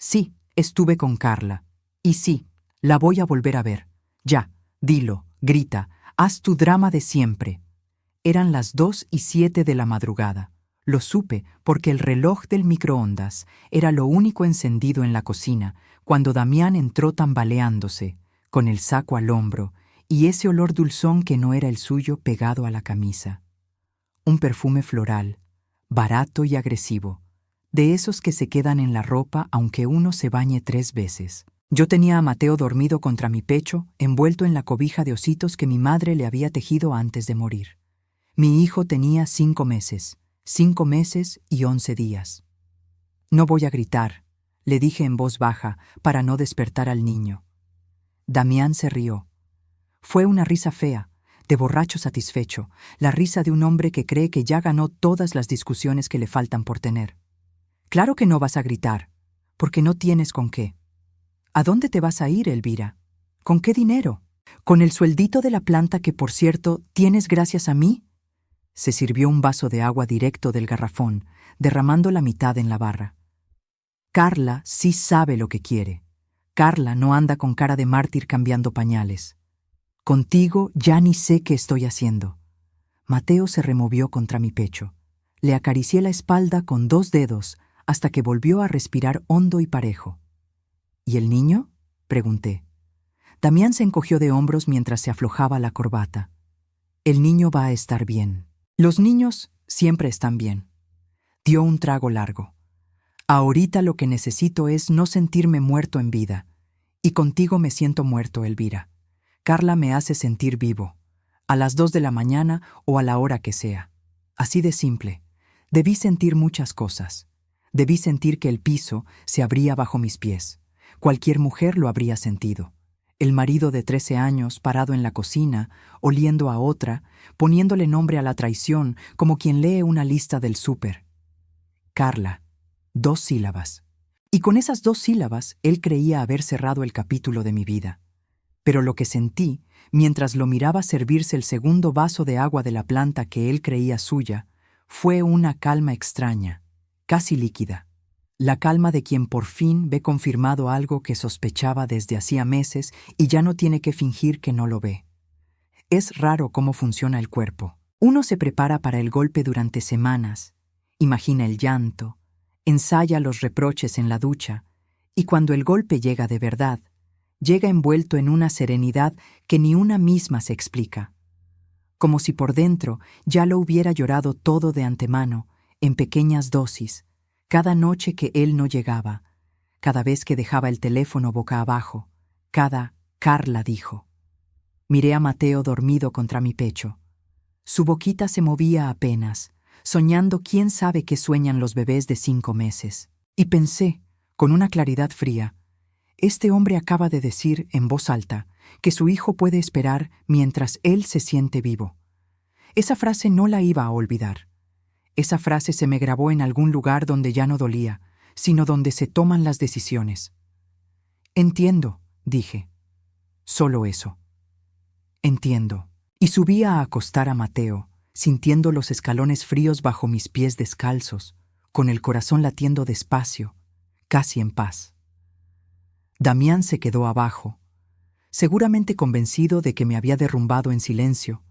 Sí, estuve con Carla. Y sí, la voy a volver a ver. Ya, dilo, grita, haz tu drama de siempre. Eran las 2:07 de la madrugada. Lo supe porque el reloj del microondas era lo único encendido en la cocina cuando Damián entró tambaleándose, con el saco al hombro y ese olor dulzón que no era el suyo pegado a la camisa. Un perfume floral, barato y agresivo, de esos que se quedan en la ropa aunque uno se bañe 3 veces. Yo tenía a Mateo dormido contra mi pecho, envuelto en la cobija de ositos que mi madre le había tejido antes de morir. Mi hijo tenía 5 meses y 11 días. No voy a gritar, le dije en voz baja para no despertar al niño. Damián se rió. Fue una risa fea, de borracho satisfecho, la risa de un hombre que cree que ya ganó todas las discusiones que le faltan por tener. Claro que no vas a gritar, porque no tienes con qué. ¿A dónde te vas a ir, Elvira? ¿Con qué dinero? ¿Con el sueldito de la planta que, por cierto, tienes gracias a mí? Se sirvió un vaso de agua directo del garrafón, derramando la mitad en la barra. Carla sí sabe lo que quiere. Carla no anda con cara de mártir cambiando pañales. Contigo ya ni sé qué estoy haciendo. Mateo se removió contra mi pecho. Le acaricié la espalda con 2 dedos hasta que volvió a respirar hondo y parejo. ¿Y el niño?, pregunté. Damián se encogió de hombros mientras se aflojaba la corbata. El niño va a estar bien. Los niños siempre están bien. Dio un trago largo. Ahorita lo que necesito es no sentirme muerto en vida. Y contigo me siento muerto, Elvira. Carla me hace sentir vivo. A las 2 de la mañana o a la hora que sea. Así de simple. Debí sentir muchas cosas. Debí sentir que el piso se abría bajo mis pies. Cualquier mujer lo habría sentido. El marido de 13 años parado en la cocina, oliendo a otra, poniéndole nombre a la traición como quien lee una lista del súper. Carla, 2 sílabas. Y con esas 2 sílabas él creía haber cerrado el capítulo de mi vida. Pero lo que sentí, mientras lo miraba servirse el segundo vaso de agua de la planta que él creía suya, fue una calma extraña, casi líquida. La calma de quien por fin ve confirmado algo que sospechaba desde hacía meses y ya no tiene que fingir que no lo ve. Es raro cómo funciona el cuerpo. Uno se prepara para el golpe durante semanas, imagina el llanto, ensaya los reproches en la ducha, y cuando el golpe llega de verdad, llega envuelto en una serenidad que ni una misma se explica. Como si por dentro ya lo hubiera llorado todo de antemano, en pequeñas dosis, cada noche que él no llegaba, cada vez que dejaba el teléfono boca abajo, cada Carla dijo. Miré a Mateo dormido contra mi pecho. Su boquita se movía apenas, soñando quién sabe qué sueñan los bebés de 5 meses. Y pensé, con una claridad fría, este hombre acaba de decir en voz alta que su hijo puede esperar mientras él se siente vivo. Esa frase no la iba a olvidar. Esa frase se me grabó en algún lugar donde ya no dolía, sino donde se toman las decisiones. Entiendo, dije. Solo eso. Entiendo. Y subí a acostar a Mateo, sintiendo los escalones fríos bajo mis pies descalzos, con el corazón latiendo despacio, casi en paz. Damián se quedó abajo, seguramente convencido de que me había derrumbado en silencio,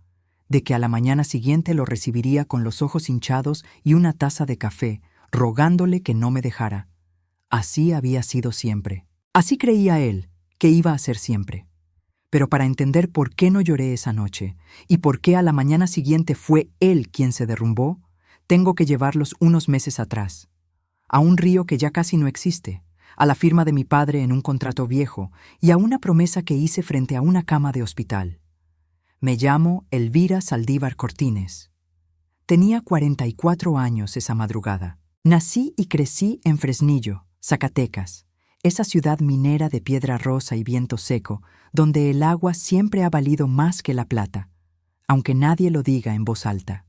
de que a la mañana siguiente lo recibiría con los ojos hinchados y una taza de café, rogándole que no me dejara. Así había sido siempre. Así creía él que iba a ser siempre. Pero para entender por qué no lloré esa noche y por qué a la mañana siguiente fue él quien se derrumbó, tengo que llevarlos unos meses atrás, a un río que ya casi no existe, a la firma de mi padre en un contrato viejo y a una promesa que hice frente a una cama de hospital. Me llamo Elvira Saldívar Cortines. Tenía 44 años esa madrugada. Nací y crecí en Fresnillo, Zacatecas, esa ciudad minera de piedra rosa y viento seco, donde el agua siempre ha valido más que la plata, aunque nadie lo diga en voz alta.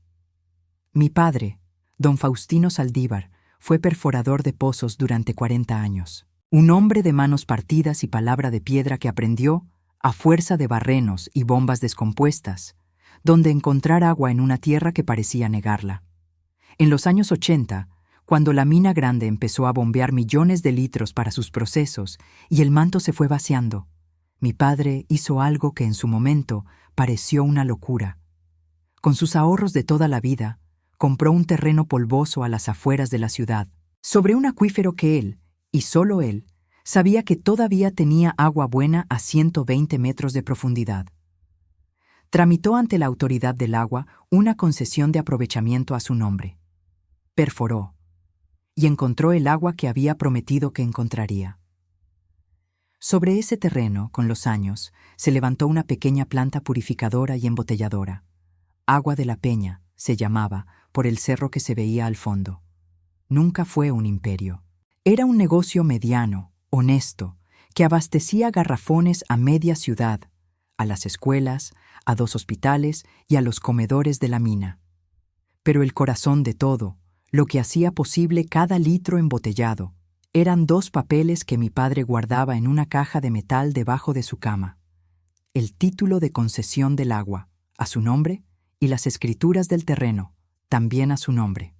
Mi padre, don Faustino Saldívar, fue perforador de pozos durante 40 años. Un hombre de manos partidas y palabra de piedra que aprendió, a fuerza de barrenos y bombas descompuestas, donde encontrar agua en una tierra que parecía negarla. En los años 80, Cuando la mina grande empezó a bombear millones de litros para sus procesos y el manto se fue vaciando, mi padre hizo algo que en su momento pareció una locura. Con sus ahorros de toda la vida, compró un terreno polvoso a las afueras de la ciudad, sobre un acuífero que él, y solo él, sabía que todavía tenía agua buena a 120 metros de profundidad. Tramitó ante la autoridad del agua una concesión de aprovechamiento a su nombre. Perforó y encontró el agua que había prometido que encontraría. Sobre ese terreno, con los años, se levantó una pequeña planta purificadora y embotelladora. Agua de la Peña se llamaba por el cerro que se veía al fondo. Nunca fue un imperio. Era un negocio mediano, honesto, que abastecía garrafones a media ciudad, a las escuelas, a 2 hospitales y a los comedores de la mina. Pero el corazón de todo, lo que hacía posible cada litro embotellado, eran 2 papeles que mi padre guardaba en una caja de metal debajo de su cama. El título de concesión del agua, a su nombre, y las escrituras del terreno, también a su nombre.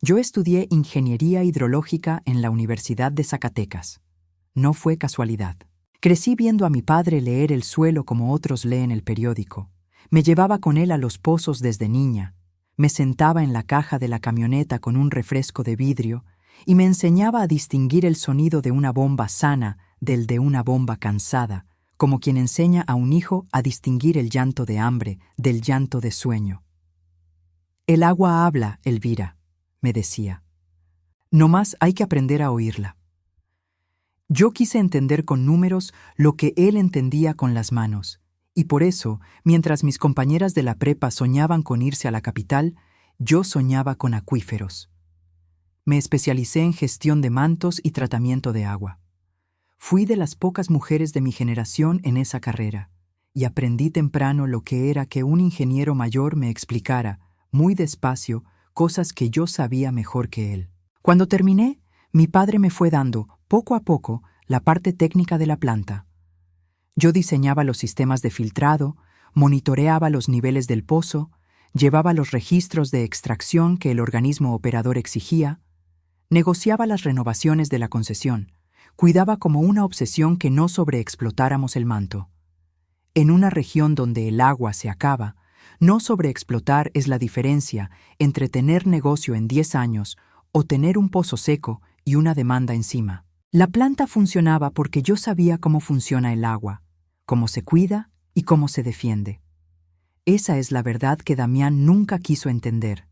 Yo estudié ingeniería hidrológica en la Universidad de Zacatecas. No fue casualidad. Crecí viendo a mi padre leer el suelo como otros leen el periódico. Me llevaba con él a los pozos desde niña. Me sentaba en la caja de la camioneta con un refresco de vidrio y me enseñaba a distinguir el sonido de una bomba sana del de una bomba cansada, como quien enseña a un hijo a distinguir el llanto de hambre del llanto de sueño. El agua habla, Elvira, me decía. No más hay que aprender a oírla. Yo quise entender con números lo que él entendía con las manos, y por eso, mientras mis compañeras de la prepa soñaban con irse a la capital, yo soñaba con acuíferos. Me especialicé en gestión de mantos y tratamiento de agua. Fui de las pocas mujeres de mi generación en esa carrera, y aprendí temprano lo que era que un ingeniero mayor me explicara, muy despacio, cosas que yo sabía mejor que él. Cuando terminé, mi padre me fue dando, poco a poco, la parte técnica de la planta. Yo diseñaba los sistemas de filtrado, monitoreaba los niveles del pozo, llevaba los registros de extracción que el organismo operador exigía, negociaba las renovaciones de la concesión, cuidaba como una obsesión que no sobreexplotáramos el manto. En una región donde el agua se acaba, no sobreexplotar es la diferencia entre tener negocio en 10 años o tener un pozo seco y una demanda encima. La planta funcionaba porque yo sabía cómo funciona el agua, cómo se cuida y cómo se defiende. Esa es la verdad que Damián nunca quiso entender,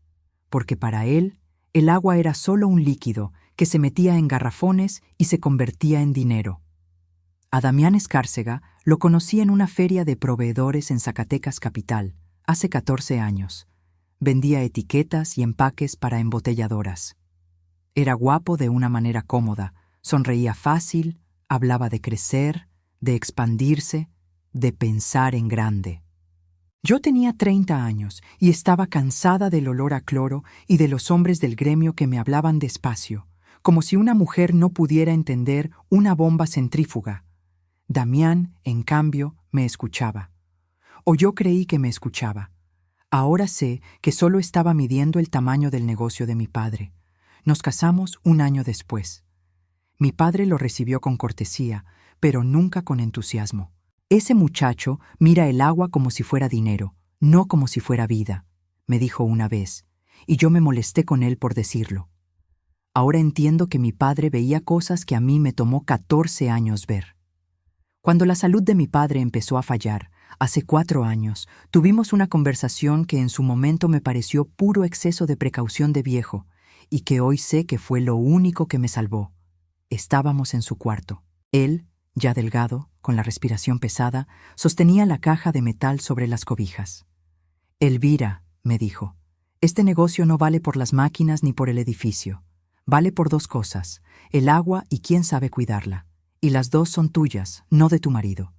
porque para él el agua era solo un líquido que se metía en garrafones y se convertía en dinero. A Damián Escárcega lo conocí en una feria de proveedores en Zacatecas capital, hace 14 años. Vendía etiquetas y empaques para embotelladoras. Era guapo de una manera cómoda, sonreía fácil, hablaba de crecer, de expandirse, de pensar en grande. Yo tenía 30 años y estaba cansada del olor a cloro y de los hombres del gremio que me hablaban despacio, como si una mujer no pudiera entender una bomba centrífuga. Damián, en cambio, me escuchaba. O yo creí que me escuchaba. Ahora sé que solo estaba midiendo el tamaño del negocio de mi padre. Nos casamos un año después. Mi padre lo recibió con cortesía, pero nunca con entusiasmo. Ese muchacho mira el agua como si fuera dinero, no como si fuera vida, me dijo una vez, y yo me molesté con él por decirlo. Ahora entiendo que mi padre veía cosas que a mí me tomó 14 años ver. Cuando la salud de mi padre empezó a fallar, hace 4 años, tuvimos una conversación que en su momento me pareció puro exceso de precaución de viejo, y que hoy sé que fue lo único que me salvó. Estábamos en su cuarto. Él, ya delgado, con la respiración pesada, sostenía la caja de metal sobre las cobijas. Elvira, me dijo, este negocio no vale por las máquinas ni por el edificio. Vale por 2 cosas, el agua y quién sabe cuidarla. Y las 2 son tuyas, no de tu marido.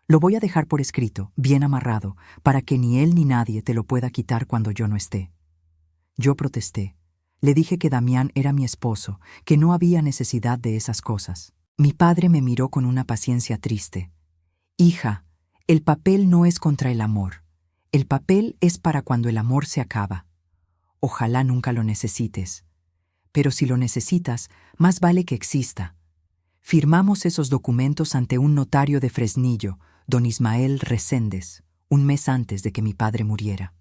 Lo voy a dejar por escrito, bien amarrado, para que ni él ni nadie te lo pueda quitar cuando yo no esté. Yo protesté. Le dije que Damián era mi esposo, que no había necesidad de esas cosas. Mi padre me miró con una paciencia triste. Hija, el papel no es contra el amor. El papel es para cuando el amor se acaba. Ojalá nunca lo necesites. pero si lo necesitas, más vale que exista. Firmamos esos documentos ante un notario de Fresnillo, don Ismael Reséndez, un mes antes de que mi padre muriera.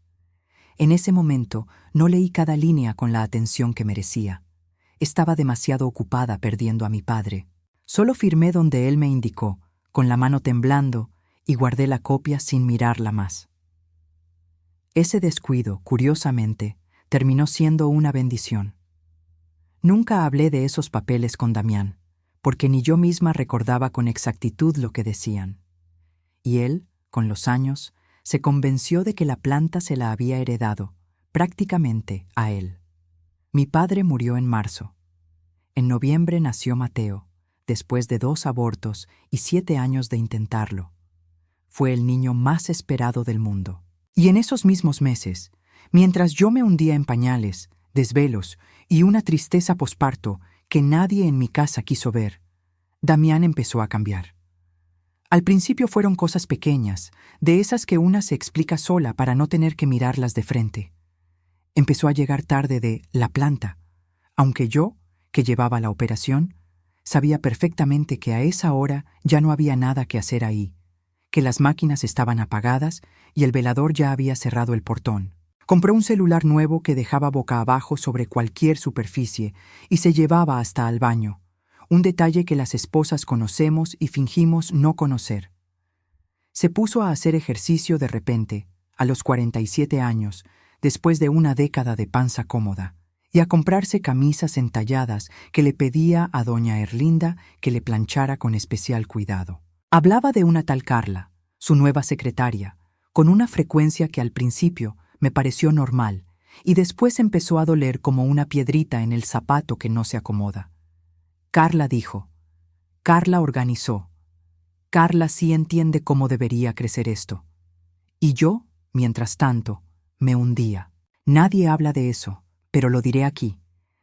En ese momento no leí cada línea con la atención que merecía. Estaba demasiado ocupada perdiendo a mi padre. Solo firmé donde él me indicó, con la mano temblando, y guardé la copia sin mirarla más. Ese descuido, curiosamente, terminó siendo una bendición. Nunca hablé de esos papeles con Damián, porque ni yo misma recordaba con exactitud lo que decían. Y él, con los años, se convenció de que la planta se la había heredado, prácticamente, a él. Mi padre murió en marzo. En noviembre nació Mateo, después de 2 abortos y 7 años de intentarlo. Fue el niño más esperado del mundo. Y en esos mismos meses, mientras yo me hundía en pañales, desvelos y una tristeza posparto que nadie en mi casa quiso ver, Damián empezó a cambiar. Al principio fueron cosas pequeñas, de esas que una se explica sola para no tener que mirarlas de frente. Empezó a llegar tarde de la planta, aunque yo, que llevaba la operación, sabía perfectamente que a esa hora ya no había nada que hacer ahí, que las máquinas estaban apagadas y el velador ya había cerrado el portón. Compró un celular nuevo que dejaba boca abajo sobre cualquier superficie y se llevaba hasta al baño, un detalle que las esposas conocemos y fingimos no conocer. Se puso a hacer ejercicio de repente, a los 47 años, después de una década de panza cómoda, y a comprarse camisas entalladas que le pedía a doña Erlinda que le planchara con especial cuidado. Hablaba de una tal Carla, su nueva secretaria, con una frecuencia que al principio me pareció normal y después empezó a doler como una piedrita en el zapato que no se acomoda. Carla dijo, Carla organizó, Carla sí entiende cómo debería crecer esto. Y yo, mientras tanto, me hundía. Nadie habla de eso, pero lo diré aquí.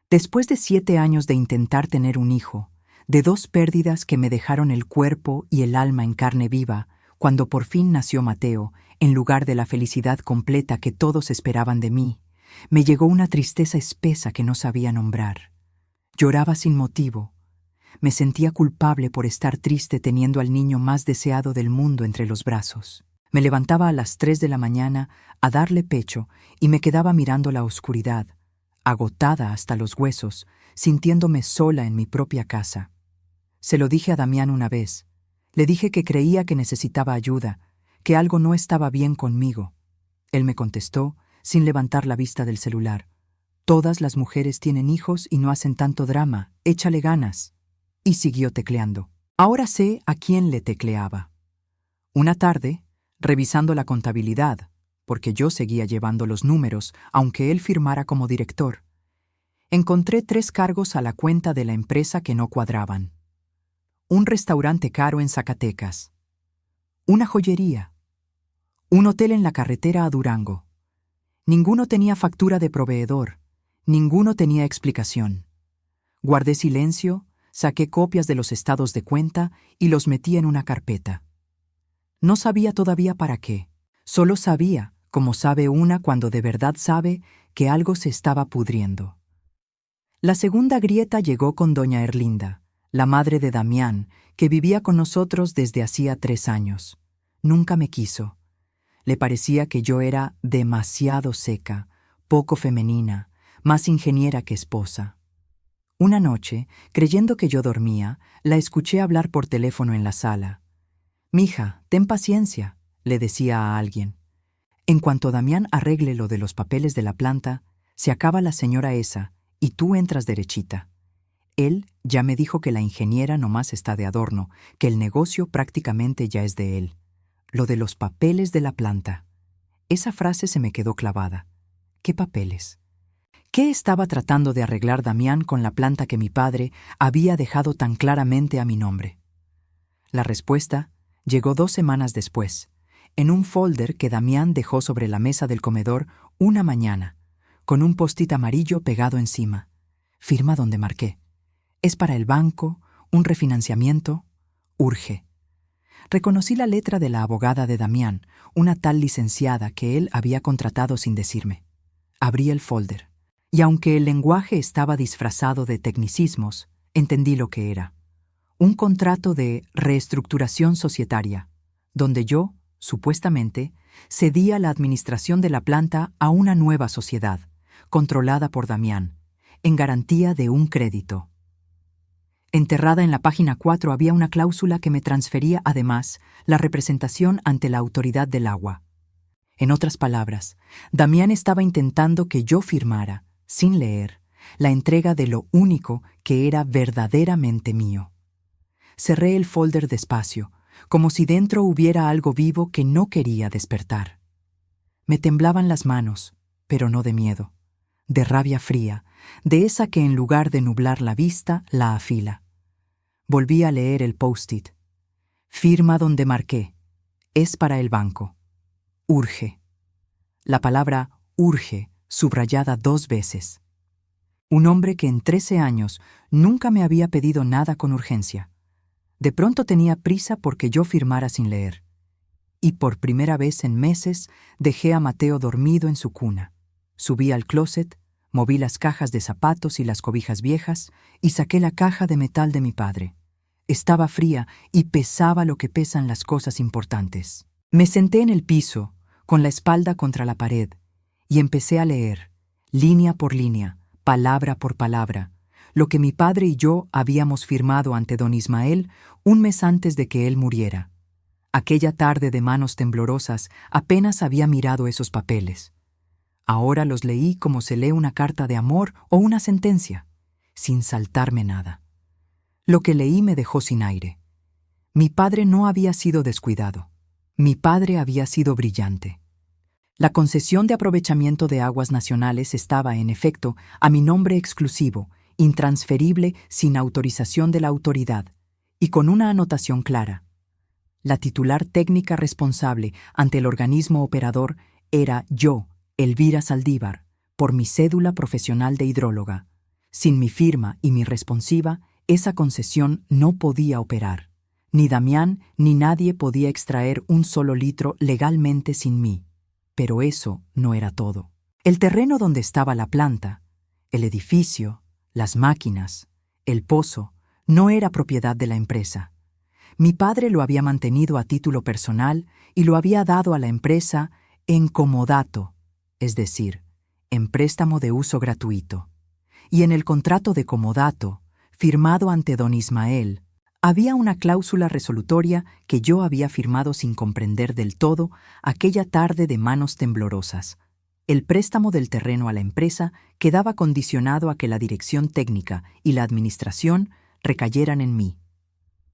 Después de 7 años de intentar tener un hijo, de 2 pérdidas que me dejaron el cuerpo y el alma en carne viva, cuando por fin nació Mateo, en lugar de la felicidad completa que todos esperaban de mí, me llegó una tristeza espesa que no sabía nombrar. Lloraba sin motivo. Me sentía culpable por estar triste teniendo al niño más deseado del mundo entre los brazos. Me levantaba a las 3 de la mañana a darle pecho y me quedaba mirando la oscuridad, agotada hasta los huesos, sintiéndome sola en mi propia casa. Se lo dije a Damián una vez. Le dije que creía que necesitaba ayuda, que algo no estaba bien conmigo. Él me contestó, sin levantar la vista del celular. Todas las mujeres tienen hijos y no hacen tanto drama, échale ganas. Y siguió tecleando. Ahora sé a quién le tecleaba. Una tarde, revisando la contabilidad, porque yo seguía llevando los números, aunque él firmara como director, encontré 3 cargos a la cuenta de la empresa que no cuadraban. Un restaurante caro en Zacatecas, una joyería, un hotel en la carretera a Durango. Ninguno tenía factura de proveedor, ninguno tenía explicación. Guardé silencio, saqué copias de los estados de cuenta y los metí en una carpeta. No sabía todavía para qué, solo sabía, como sabe una cuando de verdad sabe, que algo se estaba pudriendo. La segunda grieta llegó con doña Erlinda, la madre de Damián, que vivía con nosotros desde hacía 3 años. Nunca me quiso. Le parecía que yo era demasiado seca, poco femenina, más ingeniera que esposa. Una noche, creyendo que yo dormía, la escuché hablar por teléfono en la sala. «Mija, ten paciencia», le decía a alguien. «En cuanto Damián arregle lo de los papeles de la planta, se acaba la señora esa, y tú entras derechita. Él ya me dijo que la ingeniera nomás está de adorno, que el negocio prácticamente ya es de él. Lo de los papeles de la planta». Esa frase se me quedó clavada. ¿Qué papeles? ¿Qué estaba tratando de arreglar Damián con la planta que mi padre había dejado tan claramente a mi nombre? La respuesta llegó 2 semanas después, en un folder que Damián dejó sobre la mesa del comedor una mañana, con un post-it amarillo pegado encima. Firma donde marqué. Es para el banco, un refinanciamiento, urge. Reconocí la letra de la abogada de Damián, una tal licenciada que él había contratado sin decirme. Abrí el folder. Y aunque el lenguaje estaba disfrazado de tecnicismos, entendí lo que era. Un contrato de reestructuración societaria, donde yo, supuestamente, cedía la administración de la planta a una nueva sociedad, controlada por Damián, en garantía de un crédito. Enterrada en la página 4 había una cláusula que me transfería, además, la representación ante la autoridad del agua. En otras palabras, Damián estaba intentando que yo firmara, sin leer, la entrega de lo único que era verdaderamente mío. Cerré el folder despacio, como si dentro hubiera algo vivo que no quería despertar. Me temblaban las manos, pero no de miedo, de rabia fría, de esa que en lugar de nublar la vista, la afila. Volví a leer el post-it. Firma donde marqué. Es para el banco. Urge. La palabra urge, subrayada 2 veces. Un hombre que en 13 años nunca me había pedido nada con urgencia. De pronto tenía prisa porque yo firmara sin leer. Y por primera vez en meses dejé a Mateo dormido en su cuna. Subí al closet, moví las cajas de zapatos y las cobijas viejas y saqué la caja de metal de mi padre. Estaba fría y pesaba lo que pesan las cosas importantes. Me senté en el piso, con la espalda contra la pared, y empecé a leer, línea por línea, palabra por palabra, lo que mi padre y yo habíamos firmado ante don Ismael un mes antes de que él muriera. Aquella tarde de manos temblorosas apenas había mirado esos papeles. Ahora los leí como se lee una carta de amor o una sentencia, sin saltarme nada. Lo que leí me dejó sin aire. Mi padre no había sido descuidado. Mi padre había sido brillante. La concesión de aprovechamiento de aguas nacionales estaba, en efecto, a mi nombre exclusivo, intransferible, sin autorización de la autoridad, y con una anotación clara. La titular técnica responsable ante el organismo operador era yo, Elvira Saldívar, por mi cédula profesional de hidróloga. Sin mi firma y mi responsiva, esa concesión no podía operar. Ni Damián ni nadie podía extraer un solo litro legalmente sin mí. Pero eso no era todo. El terreno donde estaba la planta, el edificio, las máquinas, el pozo, no era propiedad de la empresa. Mi padre lo había mantenido a título personal y lo había dado a la empresa en comodato, es decir, en préstamo de uso gratuito. Y en el contrato de comodato, firmado ante don Ismael, había una cláusula resolutoria que yo había firmado sin comprender del todo aquella tarde de manos temblorosas. El préstamo del terreno a la empresa quedaba condicionado a que la dirección técnica y la administración recayeran en mí.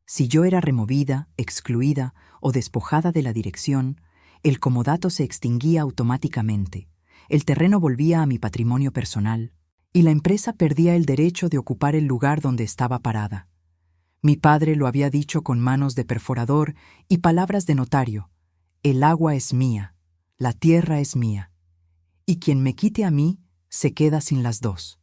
Si yo era removida, excluida o despojada de la dirección, el comodato se extinguía automáticamente, el terreno volvía a mi patrimonio personal y la empresa perdía el derecho de ocupar el lugar donde estaba parada. Mi padre lo había dicho con manos de perforador y palabras de notario: el agua es mía, la tierra es mía, y quien me quite a mí se queda sin las dos.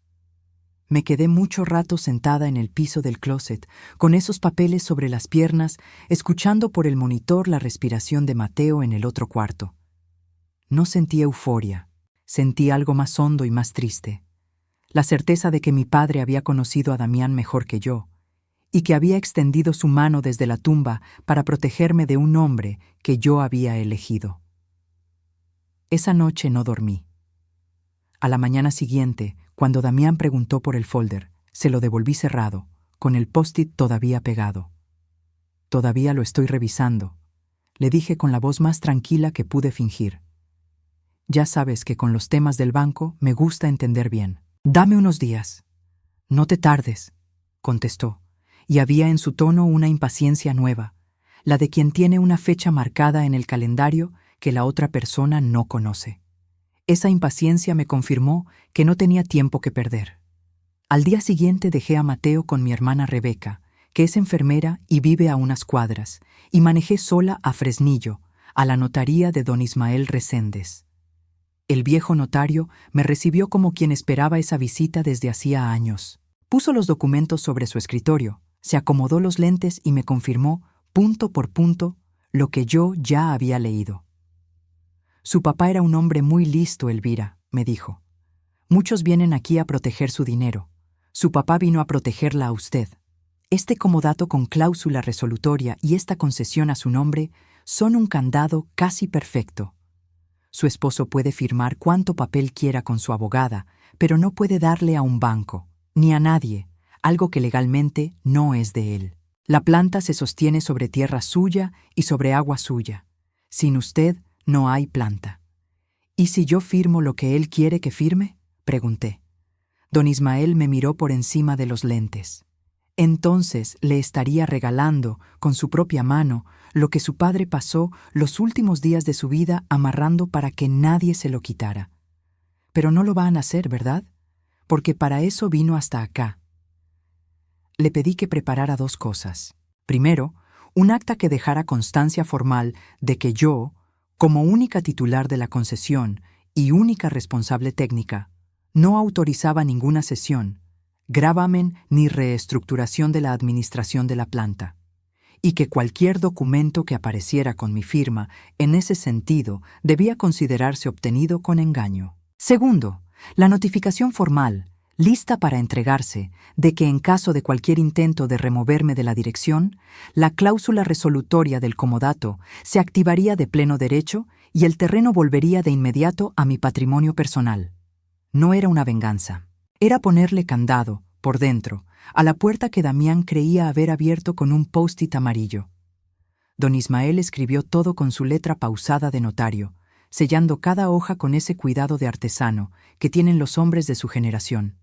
Me quedé mucho rato sentada en el piso del closet, con esos papeles sobre las piernas, escuchando por el monitor la respiración de Mateo en el otro cuarto. No sentí euforia, sentí algo más hondo y más triste. La certeza de que mi padre había conocido a Damián mejor que yo, y que había extendido su mano desde la tumba para protegerme de un hombre que yo había elegido. Esa noche no dormí. A la mañana siguiente, cuando Damián preguntó por el folder, se lo devolví cerrado, con el post-it todavía pegado. «Todavía lo estoy revisando», le dije con la voz más tranquila que pude fingir. «Ya sabes que con los temas del banco me gusta entender bien. Dame unos días». «No te tardes», contestó, y había en su tono una impaciencia nueva, la de quien tiene una fecha marcada en el calendario que la otra persona no conoce. Esa impaciencia me confirmó que no tenía tiempo que perder. Al día siguiente dejé a Mateo con mi hermana Rebeca, que es enfermera y vive a unas cuadras, y manejé sola a Fresnillo, a la notaría de don Ismael Reséndez. El viejo notario me recibió como quien esperaba esa visita desde hacía años. Puso los documentos sobre su escritorio, se acomodó los lentes y me confirmó, punto por punto, lo que yo ya había leído. «Su papá era un hombre muy listo, Elvira», me dijo. Muchos vienen aquí a proteger su dinero. Su papá vino a protegerla a usted. Este comodato con cláusula resolutoria y esta concesión a su nombre son un candado casi perfecto. Su esposo puede firmar cuanto papel quiera con su abogada, pero no puede darle a un banco, ni a nadie, algo que legalmente no es de él. La planta se sostiene sobre tierra suya y sobre agua suya. Sin usted no hay planta. ¿Y si yo firmo lo que él quiere que firme?, pregunté. Don Ismael me miró por encima de los lentes. Entonces le estaría regalando, con su propia mano, lo que su padre pasó los últimos días de su vida amarrando para que nadie se lo quitara. Pero no lo van a hacer, ¿verdad? Porque para eso vino hasta acá. Le pedí que preparara 2 cosas. Primero, un acta que dejara constancia formal de que yo, como única titular de la concesión y única responsable técnica, no autorizaba ninguna cesión, gravamen ni reestructuración de la administración de la planta, y que cualquier documento que apareciera con mi firma en ese sentido debía considerarse obtenido con engaño. Segundo, la notificación formal, lista para entregarse, de que en caso de cualquier intento de removerme de la dirección, la cláusula resolutoria del comodato se activaría de pleno derecho y el terreno volvería de inmediato a mi patrimonio personal. No era una venganza. Era ponerle candado, por dentro, a la puerta que Damián creía haber abierto con un post-it amarillo. Don Ismael escribió todo con su letra pausada de notario, sellando cada hoja con ese cuidado de artesano que tienen los hombres de su generación.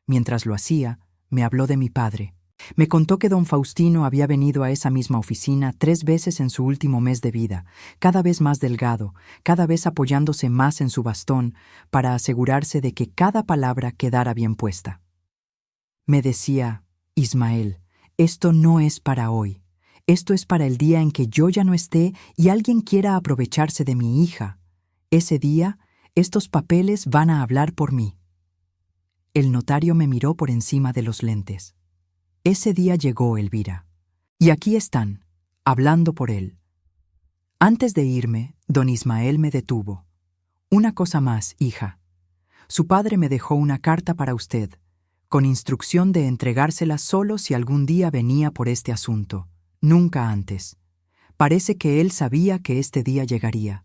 Mientras lo hacía, me habló de mi padre. Me contó que don Faustino había venido a esa misma oficina 3 veces en su último mes de vida, cada vez más delgado, cada vez apoyándose más en su bastón para asegurarse de que cada palabra quedara bien puesta. Me decía, Ismael, esto no es para hoy. Esto es para el día en que yo ya no esté y alguien quiera aprovecharse de mi hija. Ese día, estos papeles van a hablar por mí. El notario me miró por encima de los lentes. Ese día llegó, Elvira. Y aquí están, hablando por él. Antes de irme, don Ismael me detuvo. Una cosa más, hija. Su padre me dejó una carta para usted, con instrucción de entregársela solo si algún día venía por este asunto, nunca antes. Parece que él sabía que este día llegaría.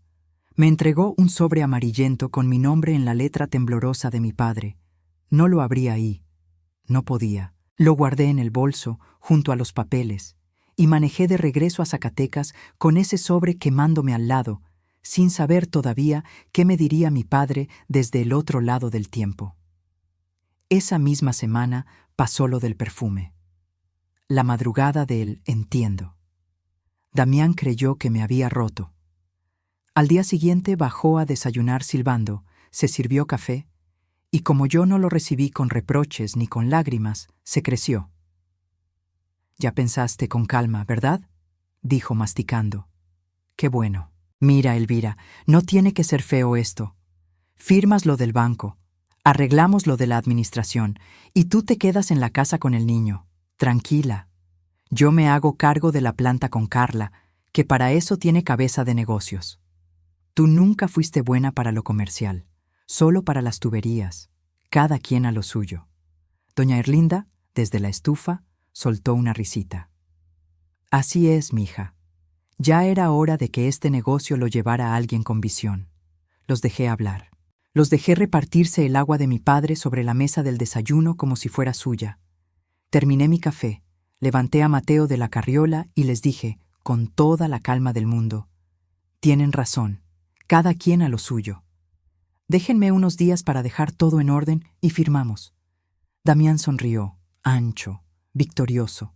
Me entregó un sobre amarillento con mi nombre en la letra temblorosa de mi padre. No lo abrí ahí. No podía. Lo guardé en el bolso, junto a los papeles, y manejé de regreso a Zacatecas con ese sobre quemándome al lado, sin saber todavía qué me diría mi padre desde el otro lado del tiempo. Esa misma semana pasó lo del perfume. La madrugada del entiendo. Damián creyó que me había roto. Al día siguiente bajó a desayunar silbando, se sirvió café, y como yo no lo recibí con reproches ni con lágrimas, se creció. «Ya pensaste con calma, ¿verdad?», dijo masticando. «Qué bueno. Mira, Elvira, no tiene que ser feo esto. Firmas lo del banco, arreglamos lo de la administración, y tú te quedas en la casa con el niño. Tranquila. Yo me hago cargo de la planta con Carla, que para eso tiene cabeza de negocios. Tú nunca fuiste buena para lo comercial. Solo para las tuberías, cada quien a lo suyo». Doña Erlinda, desde la estufa, soltó una risita. «Así es, mija. Ya era hora de que este negocio lo llevara a alguien con visión». Los dejé hablar. Los dejé repartirse el agua de mi padre sobre la mesa del desayuno como si fuera suya. Terminé mi café, levanté a Mateo de la carriola y les dije, con toda la calma del mundo, «Tienen razón, cada quien a lo suyo. Déjenme unos días para dejar todo en orden y firmamos». Damián sonrió, ancho, victorioso.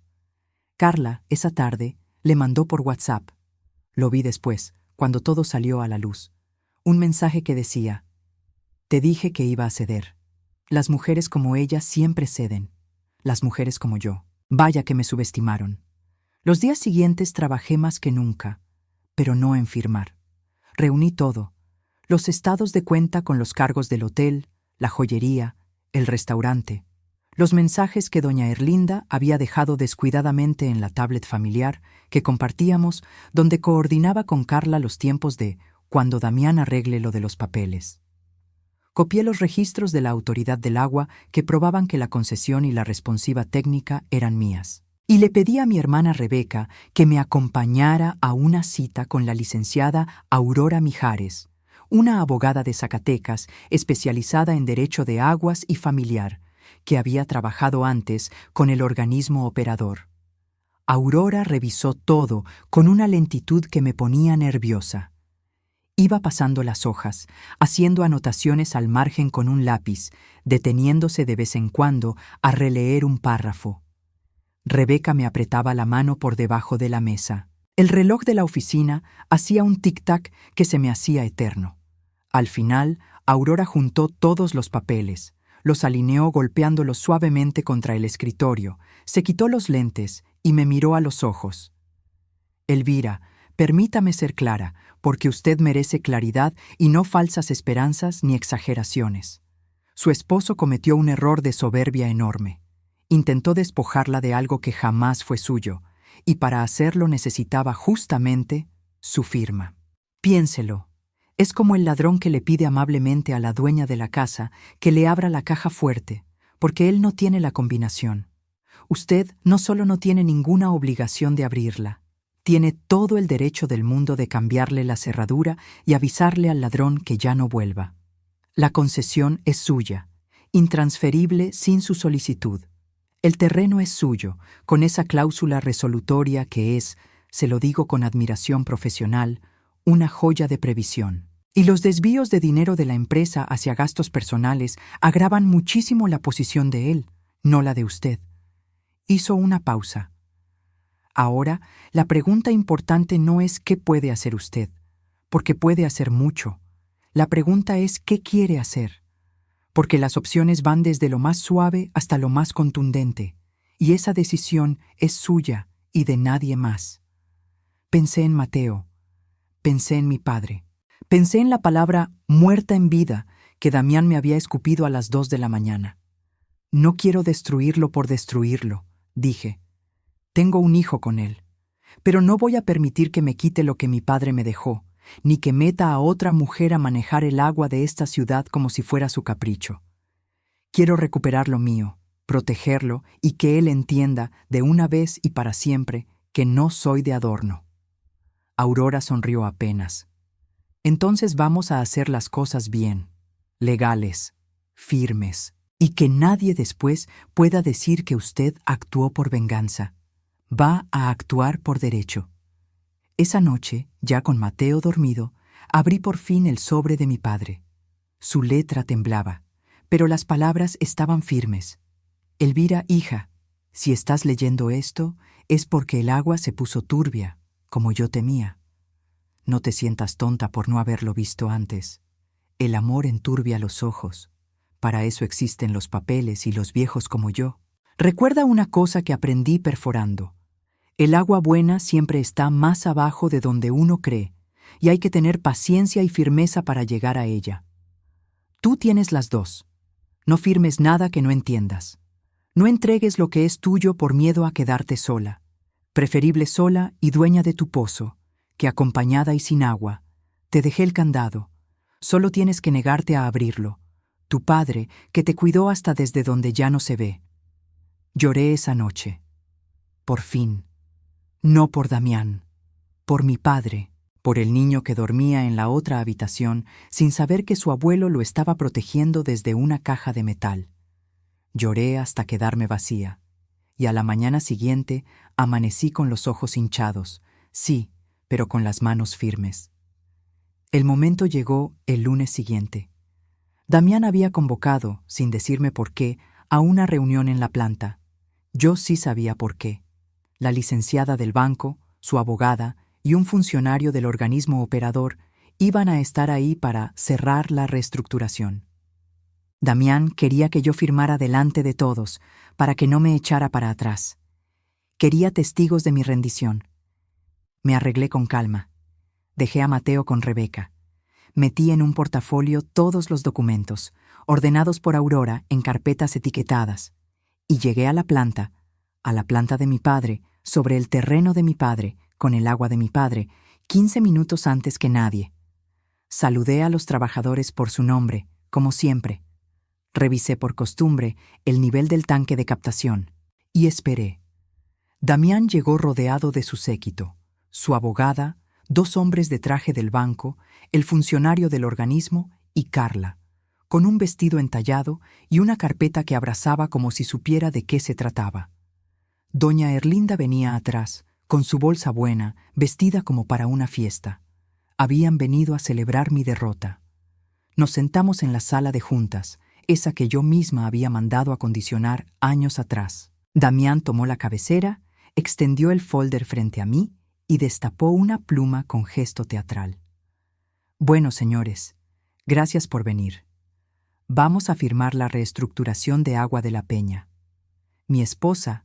Carla, esa tarde, le mandó por WhatsApp. Lo vi después, cuando todo salió a la luz. Un mensaje que decía, «Te dije que iba a ceder. Las mujeres como ella siempre ceden. Las mujeres como yo. Vaya que me subestimaron». Los días siguientes trabajé más que nunca, pero no en firmar. Reuní todo. Los estados de cuenta con los cargos del hotel, la joyería, el restaurante, los mensajes que doña Erlinda había dejado descuidadamente en la tablet familiar que compartíamos, donde coordinaba con Carla los tiempos de cuando Damián arregle lo de los papeles. Copié los registros de la Autoridad del Agua que probaban que la concesión y la responsiva técnica eran mías. Y le pedí a mi hermana Rebeca que me acompañara a una cita con la licenciada Aurora Mijares, una abogada de Zacatecas especializada en derecho de aguas y familiar, que había trabajado antes con el organismo operador. Aurora revisó todo con una lentitud que me ponía nerviosa. Iba pasando las hojas, haciendo anotaciones al margen con un lápiz, deteniéndose de vez en cuando a releer un párrafo. Rebeca me apretaba la mano por debajo de la mesa. El reloj de la oficina hacía un tic-tac que se me hacía eterno. Al final, Aurora juntó todos los papeles, los alineó golpeándolos suavemente contra el escritorio, se quitó los lentes y me miró a los ojos. Elvira, permítame ser clara, porque usted merece claridad y no falsas esperanzas ni exageraciones. Su esposo cometió un error de soberbia enorme. Intentó despojarla de algo que jamás fue suyo, y para hacerlo necesitaba justamente su firma. Piénselo. Es como el ladrón que le pide amablemente a la dueña de la casa que le abra la caja fuerte, porque él no tiene la combinación. Usted no solo no tiene ninguna obligación de abrirla, tiene todo el derecho del mundo de cambiarle la cerradura y avisarle al ladrón que ya no vuelva. La concesión es suya, intransferible sin su solicitud. El terreno es suyo, con esa cláusula resolutoria que es, se lo digo con admiración profesional, una joya de previsión. Y los desvíos de dinero de la empresa hacia gastos personales agravan muchísimo la posición de él, no la de usted. Hizo una pausa. Ahora, la pregunta importante no es qué puede hacer usted, porque puede hacer mucho. La pregunta es qué quiere hacer, porque las opciones van desde lo más suave hasta lo más contundente, y esa decisión es suya y de nadie más. Pensé en Mateo, pensé en mi padre, pensé en la palabra muerta en vida que Damián me había escupido a las 2 de la mañana. No quiero destruirlo por destruirlo, dije. Tengo un hijo con él, pero no voy a permitir que me quite lo que mi padre me dejó, ni que meta a otra mujer a manejar el agua de esta ciudad como si fuera su capricho. Quiero recuperar lo mío, protegerlo y que él entienda de una vez y para siempre que no soy de adorno. Aurora sonrió apenas. Entonces vamos a hacer las cosas bien, legales, firmes, y que nadie después pueda decir que usted actuó por venganza. Va a actuar por derecho. Esa noche, ya con Mateo dormido, abrí por fin el sobre de mi padre. Su letra temblaba, pero las palabras estaban firmes. Elvira, hija, si estás leyendo esto, es porque el agua se puso turbia, como yo temía. No te sientas tonta por no haberlo visto antes. El amor enturbia los ojos. Para eso existen los papeles y los viejos como yo. Recuerda una cosa que aprendí perforando. El agua buena siempre está más abajo de donde uno cree, y hay que tener paciencia y firmeza para llegar a ella. Tú tienes las dos. No firmes nada que no entiendas. No entregues lo que es tuyo por miedo a quedarte sola. Preferible sola y dueña de tu pozo, que acompañada y sin agua. Te dejé el candado. Solo tienes que negarte a abrirlo. Tu padre, que te cuidó hasta desde donde ya no se ve. Lloré esa noche. Por fin. No por Damián, por mi padre, por el niño que dormía en la otra habitación sin saber que su abuelo lo estaba protegiendo desde una caja de metal. Lloré hasta quedarme vacía, y a la mañana siguiente amanecí con los ojos hinchados, sí, pero con las manos firmes. El momento llegó el lunes siguiente. Damián había convocado, sin decirme por qué, a una reunión en la planta. Yo sí sabía por qué. La licenciada del banco, su abogada y un funcionario del organismo operador iban a estar ahí para cerrar la reestructuración. Damián quería que yo firmara delante de todos para que no me echara para atrás. Quería testigos de mi rendición. Me arreglé con calma. Dejé a Mateo con Rebeca. Metí en un portafolio todos los documentos, ordenados por Aurora en carpetas etiquetadas, y llegué a la planta de mi padre, sobre el terreno de mi padre, con el agua de mi padre, 15 minutos antes que nadie. Saludé a los trabajadores por su nombre, como siempre. Revisé por costumbre el nivel del tanque de captación y esperé. Damián llegó rodeado de su séquito, su abogada, 2 hombres de traje del banco, el funcionario del organismo y Carla, con un vestido entallado y una carpeta que abrazaba como si supiera de qué se trataba. Doña Erlinda venía atrás, con su bolsa buena, vestida como para una fiesta. Habían venido a celebrar mi derrota. Nos sentamos en la sala de juntas, esa que yo misma había mandado acondicionar años atrás. Damián tomó la cabecera, extendió el folder frente a mí y destapó una pluma con gesto teatral. Bueno, señores, gracias por venir. Vamos a firmar la reestructuración de Agua de la Peña. Mi esposa,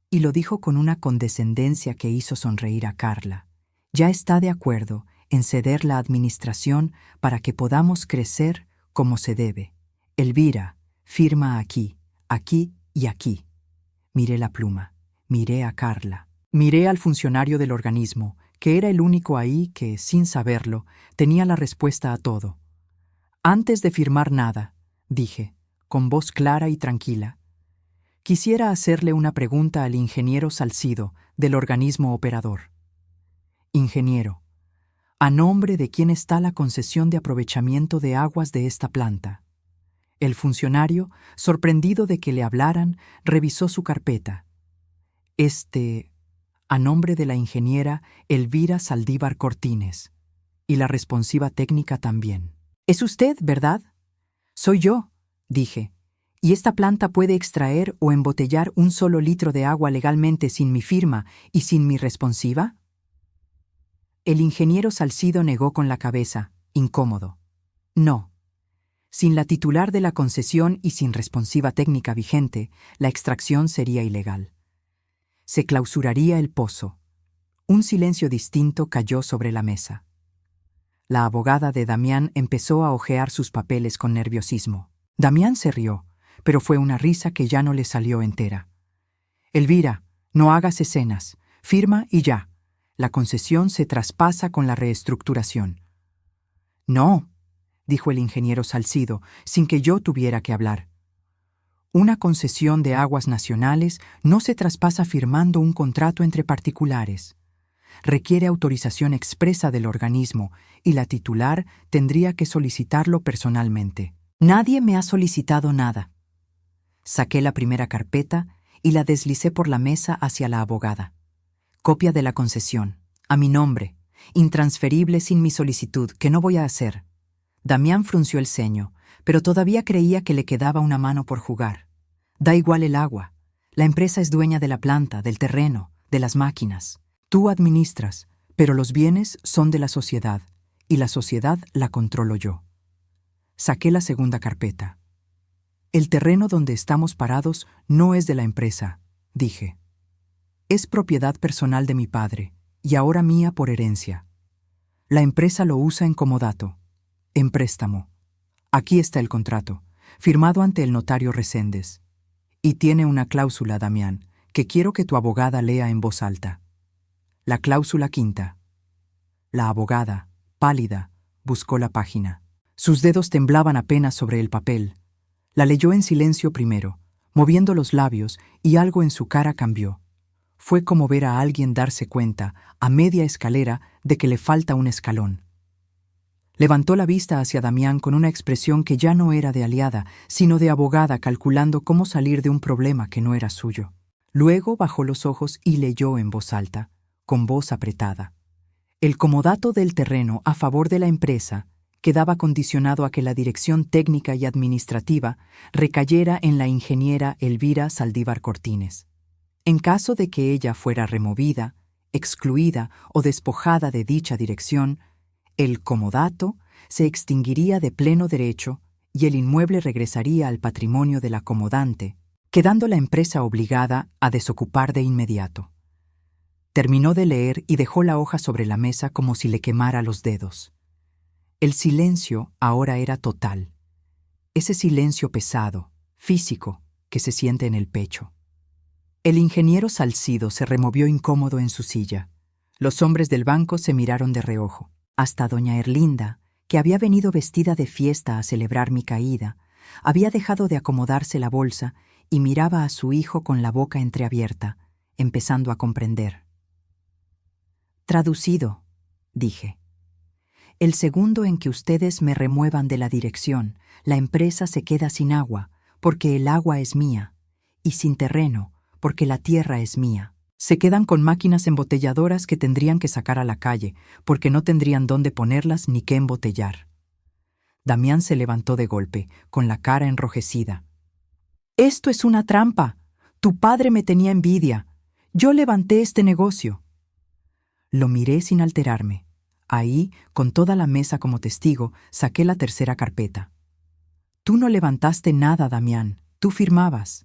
y lo dijo con una condescendencia que hizo sonreír a Carla, ya está de acuerdo en ceder la administración para que podamos crecer como se debe. Elvira, firma aquí, aquí y aquí. Miré la pluma, miré a Carla, miré al funcionario del organismo, que era el único ahí que, sin saberlo, tenía la respuesta a todo. Antes de firmar nada, dije, con voz clara y tranquila, quisiera hacerle una pregunta al ingeniero Salcido, del organismo operador. Ingeniero, ¿a nombre de quién está la concesión de aprovechamiento de aguas de esta planta? El funcionario, sorprendido de que le hablaran, revisó su carpeta. A nombre de la ingeniera Elvira Saldívar Cortines, y la responsiva técnica también. ¿Es usted, verdad? Soy yo, dije. ¿Y esta planta puede extraer o embotellar 1 solo litro de agua legalmente sin mi firma y sin mi responsiva? El ingeniero Salcido negó con la cabeza, incómodo. No. Sin la titular de la concesión y sin responsiva técnica vigente, la extracción sería ilegal. Se clausuraría el pozo. Un silencio distinto cayó sobre la mesa. La abogada de Damián empezó a hojear sus papeles con nerviosismo. Damián se rió, pero fue una risa que ya no le salió entera. Elvira, no hagas escenas. Firma y ya. La concesión se traspasa con la reestructuración. No, dijo el ingeniero Salcido, sin que yo tuviera que hablar. Una concesión de aguas nacionales no se traspasa firmando un contrato entre particulares. Requiere autorización expresa del organismo y la titular tendría que solicitarlo personalmente. Nadie me ha solicitado nada. Saqué la primera carpeta y la deslicé por la mesa hacia la abogada. Copia de la concesión, a mi nombre, intransferible sin mi solicitud, que no voy a hacer. Damián frunció el ceño, pero todavía creía que le quedaba una mano por jugar. Da igual el agua. La empresa es dueña de la planta, del terreno, de las máquinas. Tú administras, pero los bienes son de la sociedad, y la sociedad la controlo yo. Saqué la segunda carpeta. El terreno donde estamos parados no es de la empresa, dije. Es propiedad personal de mi padre, y ahora mía por herencia. La empresa lo usa en comodato, en préstamo. Aquí está el contrato, firmado ante el notario Reséndez. Y tiene una cláusula, Damián, que quiero que tu abogada lea en voz alta. La cláusula 5. La abogada, pálida, buscó la página. Sus dedos temblaban apenas sobre el papel. La leyó en silencio primero, moviendo los labios, y algo en su cara cambió. Fue como ver a alguien darse cuenta, a media escalera, de que le falta un escalón. Levantó la vista hacia Damián con una expresión que ya no era de aliada, sino de abogada calculando cómo salir de un problema que no era suyo. Luego bajó los ojos y leyó en voz alta, con voz apretada. El comodato del terreno a favor de la empresa quedaba condicionado a que la dirección técnica y administrativa recayera en la ingeniera Elvira Saldívar Cortines. En caso de que ella fuera removida, excluida o despojada de dicha dirección, el comodato se extinguiría de pleno derecho y el inmueble regresaría al patrimonio del acomodante, quedando la empresa obligada a desocupar de inmediato. Terminó de leer y dejó la hoja sobre la mesa como si le quemara los dedos. El silencio ahora era total. Ese silencio pesado, físico, que se siente en el pecho. El ingeniero Salcido se removió incómodo en su silla. Los hombres del banco se miraron de reojo. Hasta doña Erlinda, que había venido vestida de fiesta a celebrar mi caída, había dejado de acomodarse la bolsa y miraba a su hijo con la boca entreabierta, empezando a comprender. Traducido, dije. El segundo en que ustedes me remuevan de la dirección, la empresa se queda sin agua, porque el agua es mía, y sin terreno, porque la tierra es mía. Se quedan con máquinas embotelladoras que tendrían que sacar a la calle, porque no tendrían dónde ponerlas ni qué embotellar. Damián se levantó de golpe, con la cara enrojecida. «Esto es una trampa. Tu padre me tenía envidia. Yo levanté este negocio». Lo miré sin alterarme. Ahí, con toda la mesa como testigo, saqué la tercera carpeta. «Tú no levantaste nada, Damián. Tú firmabas.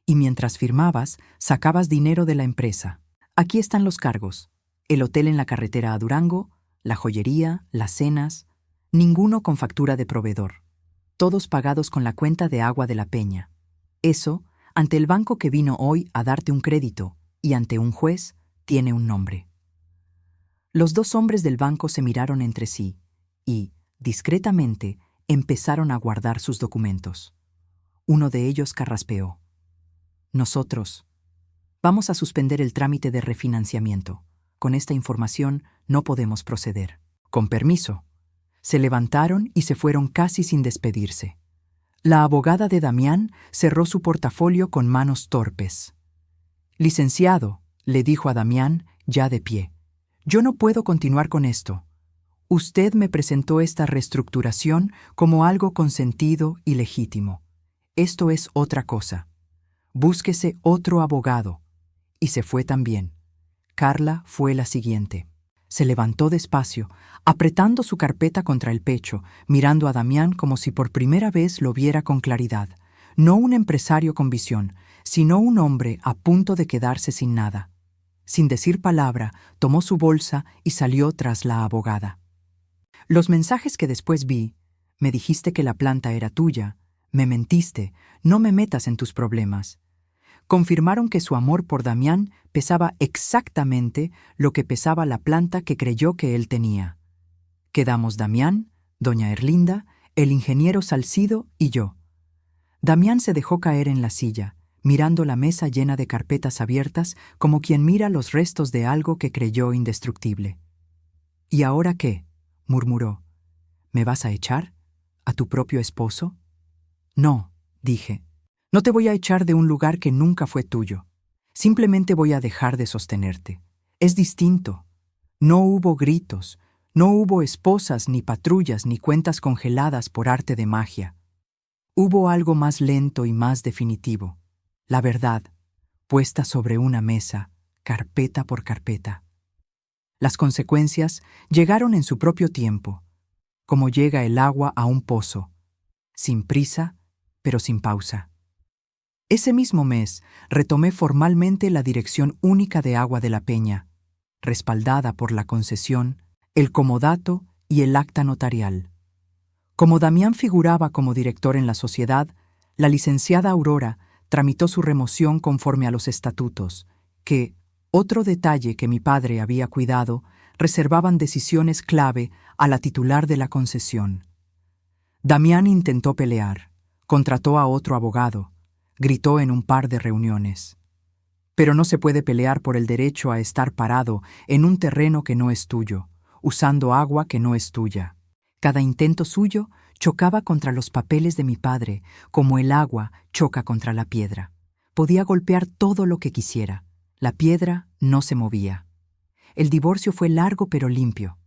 Y mientras firmabas, sacabas dinero de la empresa. Aquí están los cargos. El hotel en la carretera a Durango, la joyería, las cenas, ninguno con factura de proveedor. Todos pagados con la cuenta de agua de la Peña. Eso, ante el banco que vino hoy a darte un crédito, y ante un juez, tiene un nombre». Los dos hombres del banco se miraron entre sí y, discretamente, empezaron a guardar sus documentos. Uno de ellos carraspeó. «Nosotros vamos a suspender el trámite de refinanciamiento. Con esta información no podemos proceder. Con permiso». Se levantaron y se fueron casi sin despedirse. La abogada de Damián cerró su portafolio con manos torpes. «Licenciado», le dijo a Damián, ya de pie, «yo no puedo continuar con esto. Usted me presentó esta reestructuración como algo consentido y legítimo. Esto es otra cosa. Búsquese otro abogado». Y se fue también. Carla fue la siguiente. Se levantó despacio, apretando su carpeta contra el pecho, mirando a Damián como si por primera vez lo viera con claridad. No un empresario con visión, sino un hombre a punto de quedarse sin nada. Sin decir palabra, tomó su bolsa y salió tras la abogada. «Los mensajes que después vi, me dijiste que la planta era tuya, me mentiste, no me metas en tus problemas», confirmaron que su amor por Damián pesaba exactamente lo que pesaba la planta que creyó que él tenía. Quedamos Damián, doña Erlinda, el ingeniero Salcido y yo. Damián se dejó caer en la silla, mirando la mesa llena de carpetas abiertas como quien mira los restos de algo que creyó indestructible. «¿Y ahora qué?», murmuró. «¿Me vas a echar? ¿A tu propio esposo?» «No», dije. «No te voy a echar de un lugar que nunca fue tuyo. Simplemente voy a dejar de sostenerte. Es distinto. No hubo gritos, no hubo esposas, ni patrullas, ni cuentas congeladas por arte de magia. Hubo algo más lento y más definitivo. La verdad, puesta sobre una mesa, carpeta por carpeta. Las consecuencias llegaron en su propio tiempo, como llega el agua a un pozo, sin prisa, pero sin pausa. Ese mismo mes retomé formalmente la Dirección Única de Agua de la Peña, respaldada por la concesión, el comodato y el acta notarial. Como Damián figuraba como director en la sociedad, la licenciada Aurora tramitó su remoción conforme a los estatutos, que, otro detalle que mi padre había cuidado, reservaban decisiones clave a la titular de la concesión. Damián intentó pelear, contrató a otro abogado, gritó en un par de reuniones. Pero no se puede pelear por el derecho a estar parado en un terreno que no es tuyo, usando agua que no es tuya. Cada intento suyo chocaba contra los papeles de mi padre, como el agua choca contra la piedra. Podía golpear todo lo que quisiera. La piedra no se movía. El divorcio fue largo pero limpio.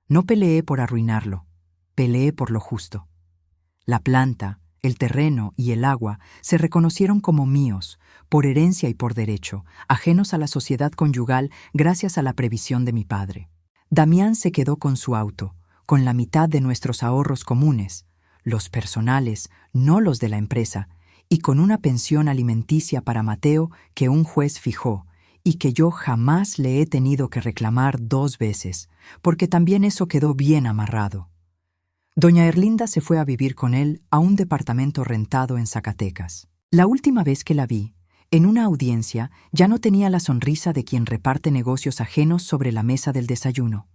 No peleé por arruinarlo. Peleé por lo justo. La planta, el terreno y el agua se reconocieron como míos, por herencia y por derecho, ajenos a la sociedad conyugal gracias a la previsión de mi padre. Damián se quedó con su auto, con la mitad de nuestros ahorros comunes, los personales, no los de la empresa, y con una pensión alimenticia para Mateo que un juez fijó y que yo jamás le he tenido que reclamar 2 veces, porque también eso quedó bien amarrado. Doña Erlinda se fue a vivir con él a un departamento rentado en Zacatecas. La última vez que la vi, en una audiencia, ya no tenía la sonrisa de quien reparte negocios ajenos sobre la mesa del desayuno.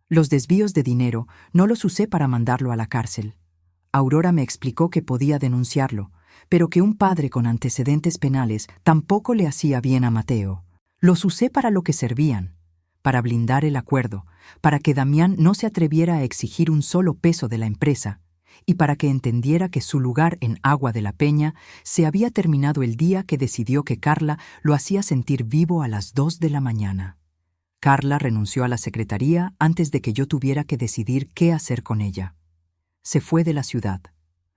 Los desvíos de dinero no los usé para mandarlo a la cárcel. Aurora me explicó que podía denunciarlo, pero que un padre con antecedentes penales tampoco le hacía bien a Mateo. Los usé para lo que servían, para blindar el acuerdo, para que Damián no se atreviera a exigir un solo peso de la empresa, y para que entendiera que su lugar en Agua de la Peña se había terminado el día que decidió que Carla lo hacía sentir vivo a las 2 de la mañana. Carla renunció a la secretaría antes de que yo tuviera que decidir qué hacer con ella. Se fue de la ciudad,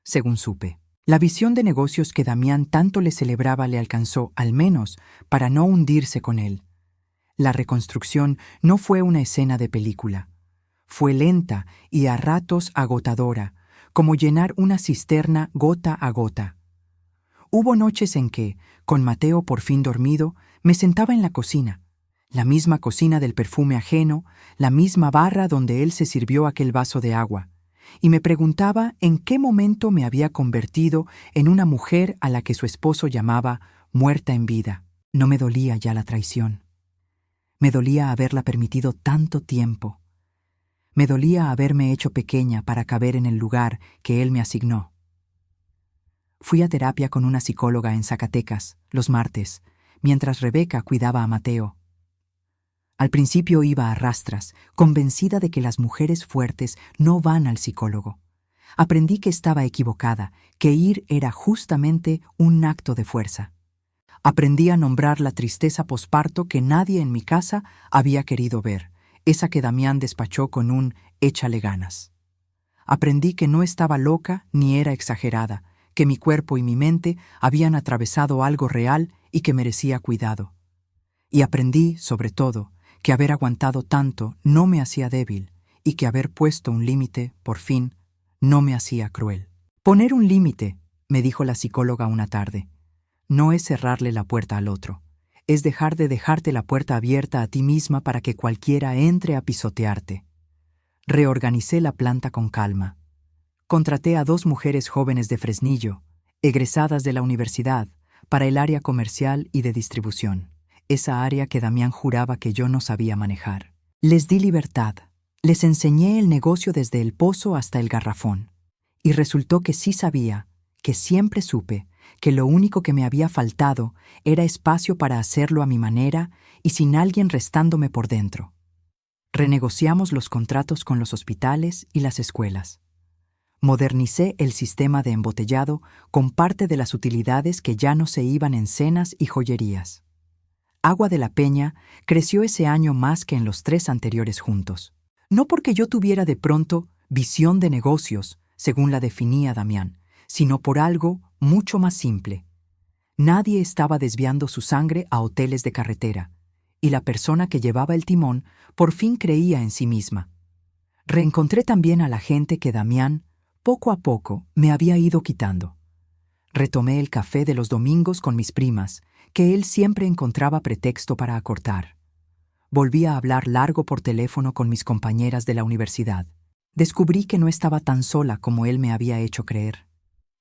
según supe. La visión de negocios que Damián tanto le celebraba le alcanzó, al menos, para no hundirse con él. La reconstrucción no fue una escena de película. Fue lenta y a ratos agotadora, como llenar una cisterna gota a gota. Hubo noches en que, con Mateo por fin dormido, me sentaba en la cocina, la misma cocina del perfume ajeno, la misma barra donde él se sirvió aquel vaso de agua, y me preguntaba en qué momento me había convertido en una mujer a la que su esposo llamaba muerta en vida. No me dolía ya la traición. Me dolía haberla permitido tanto tiempo. Me dolía haberme hecho pequeña para caber en el lugar que él me asignó. Fui a terapia con una psicóloga en Zacatecas, los martes, mientras Rebeca cuidaba a Mateo. Al principio iba a rastras, convencida de que las mujeres fuertes no van al psicólogo. Aprendí que estaba equivocada, que ir era justamente un acto de fuerza. Aprendí a nombrar la tristeza posparto que nadie en mi casa había querido ver, esa que Damián despachó con un «échale ganas». Aprendí que no estaba loca ni era exagerada, que mi cuerpo y mi mente habían atravesado algo real y que merecía cuidado. Y aprendí, sobre todo, que haber aguantado tanto no me hacía débil y que haber puesto un límite, por fin, no me hacía cruel. Poner un límite, me dijo la psicóloga una tarde, no es cerrarle la puerta al otro, es dejar de dejarte la puerta abierta a ti misma para que cualquiera entre a pisotearte. Reorganicé la planta con calma. Contraté a 2 mujeres jóvenes de Fresnillo, egresadas de la universidad, para el área comercial y de distribución, esa área que Damián juraba que yo no sabía manejar. Les di libertad, les enseñé el negocio desde el pozo hasta el garrafón, y resultó que sí sabía, que siempre supe, que lo único que me había faltado era espacio para hacerlo a mi manera y sin alguien restándome por dentro. Renegociamos los contratos con los hospitales y las escuelas. Modernicé el sistema de embotellado con parte de las utilidades que ya no se iban en cenas y joyerías. Agua de la Peña creció ese año más que en los 3 anteriores juntos. No porque yo tuviera de pronto visión de negocios, según la definía Damián, sino por algo mucho más simple. Nadie estaba desviando su sangre a hoteles de carretera, y la persona que llevaba el timón por fin creía en sí misma. Reencontré también a la gente que Damián, poco a poco, me había ido quitando. Retomé el café de los domingos con mis primas, que él siempre encontraba pretexto para acortar. Volví a hablar largo por teléfono con mis compañeras de la universidad. Descubrí que no estaba tan sola como él me había hecho creer.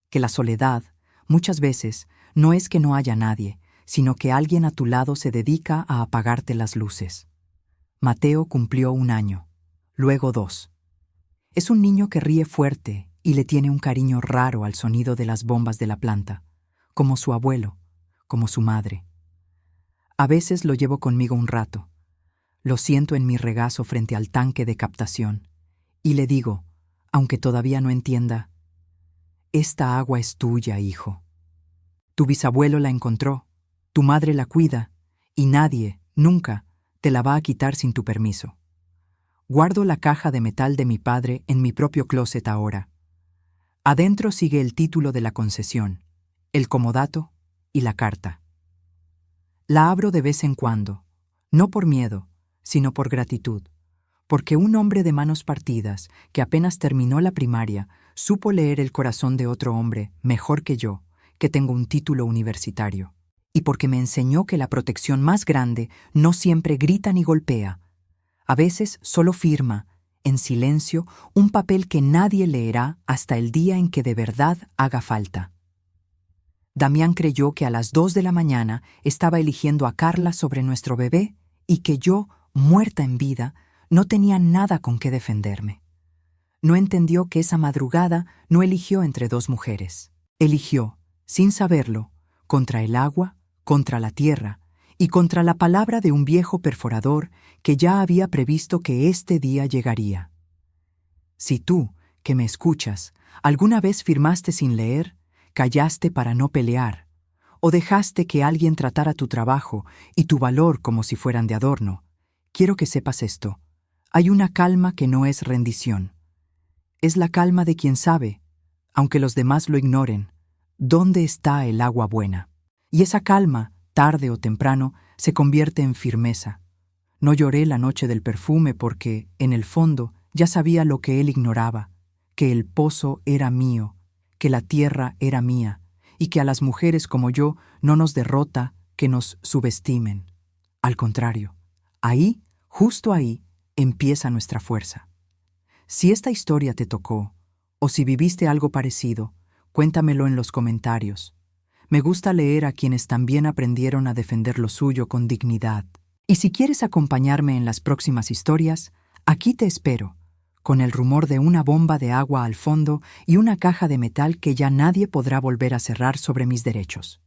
Que la soledad, muchas veces, no es que no haya nadie, sino que alguien a tu lado se dedica a apagarte las luces. Mateo cumplió 1 año, luego 2. Es un niño que ríe fuerte y le tiene un cariño raro al sonido de las bombas de la planta, como su abuelo, como su madre. A veces lo llevo conmigo un rato. Lo siento en mi regazo frente al tanque de captación y le digo, aunque todavía no entienda, «Esta agua es tuya, hijo. Tu bisabuelo la encontró, tu madre la cuida y nadie, nunca, te la va a quitar sin tu permiso. Guardo la caja de metal de mi padre en mi propio closet ahora. Adentro sigue el título de la concesión, el comodato y la carta. La abro de vez en cuando, no por miedo, sino por gratitud, porque un hombre de manos partidas, que apenas terminó la primaria, supo leer el corazón de otro hombre mejor que yo, que tengo un título universitario, y porque me enseñó que la protección más grande no siempre grita ni golpea. A veces solo firma, en silencio, un papel que nadie leerá hasta el día en que de verdad haga falta. Damián creyó que a las 2 de la mañana estaba eligiendo a Carla sobre nuestro bebé y que yo, muerta en vida, No tenía nada con qué defenderme. No entendió que esa madrugada no eligió entre dos mujeres. Eligió, sin saberlo, contra el agua, contra la tierra y contra la palabra de un viejo perforador que ya había previsto que este día llegaría. Si tú, que me escuchas, alguna vez firmaste sin leer, callaste para no pelear, o dejaste que alguien tratara tu trabajo y tu valor como si fueran de adorno, quiero que sepas esto. Hay una calma que no es rendición. Es la calma de quien sabe, aunque los demás lo ignoren, dónde está el agua buena. Y esa calma, tarde o temprano, se convierte en firmeza. No lloré la noche del perfume porque, en el fondo, ya sabía lo que él ignoraba, que el pozo era mío, que la tierra era mía, y que a las mujeres como yo no nos derrota que nos subestimen. Al contrario, ahí, justo ahí, empieza nuestra fuerza. Si esta historia te tocó, o si viviste algo parecido, cuéntamelo en los comentarios. Me gusta leer a quienes también aprendieron a defender lo suyo con dignidad. Y si quieres acompañarme en las próximas historias, aquí te espero, con el rumor de una bomba de agua al fondo y una caja de metal que ya nadie podrá volver a cerrar sobre mis derechos.